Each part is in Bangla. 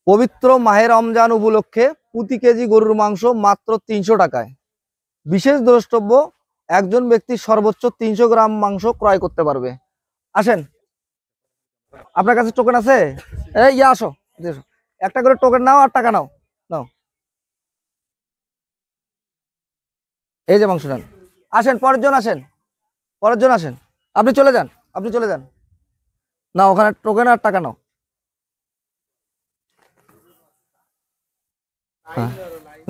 পবিত্র মাহে রমজান উপলক্ষে প্রতি কেজি গরুর মাংস মাত্র 300 টাকায়। বিশেষ দ্রষ্টব্য, একজন ব্যক্তি সর্বোচ্চ 300 গ্রাম মাংস ক্রয় করতে পারবে। আসেন, আপনার কাছে টোকেন আছে? এই আসো, একটা করে টোকেন নাও আর টাকা নাও। নাও, এই যে মাংস নেন। আসেন, পরের জন আসেন, পরের জন আসেন। আপনি চলে যান, আপনি চলে যান। না, ওখানে টোকেন আর টাকা নাও। হ্যাঁ,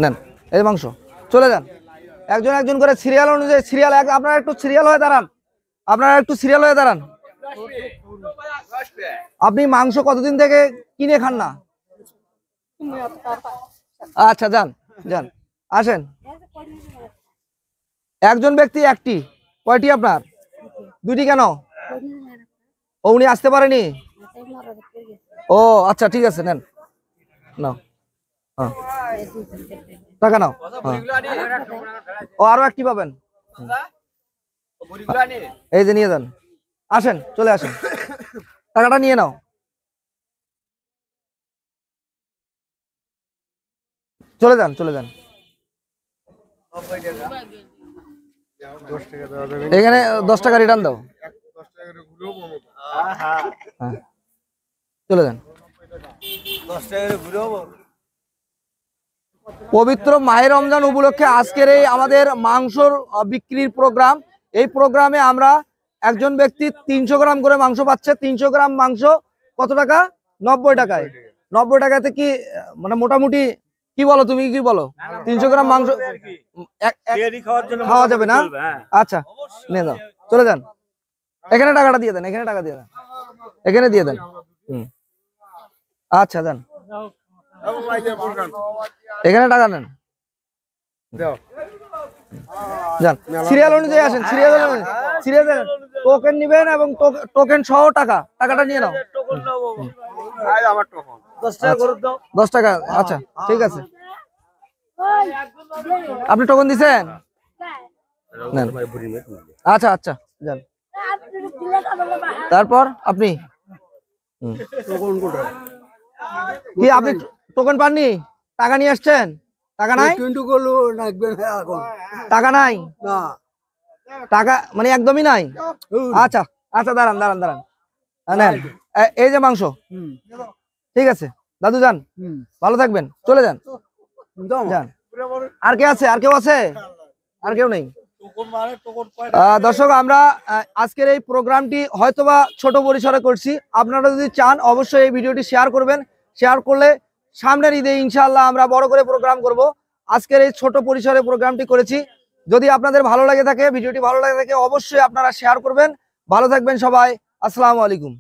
নেন এই মাংস, চলে যান। একজন একজন করে সিরিয়াল অনুযায়ী আপনারা একটু সিরিয়াল হয়ে দাঁড়ান, আপনারা একটু সিরিয়াল হয়ে দাঁড়ান। আপনি মাংস কতদিন থেকে কিনে খান না? আচ্ছা, যান যান, আসেন। একজন ব্যক্তি একটি, কয়টি আপনার? দুইটি। কেন? ও, উনি আসতে পারেনি। ও আচ্ছা, ঠিক আছে, নেন, নাও। হ্যাঁ, টাকা নাও। ও, আরো একটি পাবেন, এই যে নিয়ে যান। আসেন, চলে আসেন, টাকাটা নিয়ে নাও। চলে যান, চলে যান। এখানে 10 টাকা রিটার্ন দাও। হ্যাঁ, চলে যান। পবিত্র মাহে রমজান উপলক্ষে আজকের এই আমাদের মাংসর বিক্রির প্রোগ্রাম। এই প্রোগ্রামে আমরা একজন ব্যক্তি 300 গ্রাম করে মাংস পাচ্ছে। 300 গ্রাম মাংস কত টাকা? 90 টাকায়। 90 টাকাতে কি মানে মোটামুটি কি বলো, তুমি কি বলো? 300 গ্রাম মাংস খাওয়া যাবে না? আচ্ছা, নিয়ে যাও, চলে যান। এখানে টাকাটা দিয়ে দেন, এখানে টাকা দিয়ে দেন, এখানে দিয়ে দেন। আচ্ছা, যান, এখানে টাকা নেন, যান। সিরিয়াল অনুযায়ী আসেন, সিরিয়াল টোকেন নিবেন এবং টোকেন সহ টাকাটা নিয়ে নাও। 10 টাকা, আচ্ছা, ঠিক আছে। আপনি টোকেন দিছেন? আচ্ছা আচ্ছা, যান। তারপর আপনি কি, আপনি টোকেন পাননি? টাকা নিয়ে আসছেন? টাকা নাই? টাকা নাই, টাকা মানে একদমই নাই। আচ্ছা আচ্ছা, দাঁড়ান দাঁড়ান দাঁড়ান, নেন এই যে মাংস। ঠিক আছে দাদু, যান, ভালো থাকবেন, চলে যান, যান। আর কে আছে? আর কেউ আছে? আর কেউ নেই? দর্শক, আমরা আজকের এই প্রোগ্রামটি হয়তোবা ছোট পরিসরে করছি। আপনারা যদি চান অবশ্যই এই ভিডিওটি শেয়ার করবেন। শেয়ার করলে সামনের ঈদে ইনশাআল্লাহ আমরা বড় করে প্রোগ্রাম করব। আজকের এই ছোট পরিসরে প্রোগ্রামটি করেছি। যদি আপনাদের ভালো লাগে থাকে, ভিডিওটি ভালো লাগে থাকে, অবশ্যই আপনারা শেয়ার করবেন। ভালো থাকবেন সবাই, আসসালামু আলাইকুম।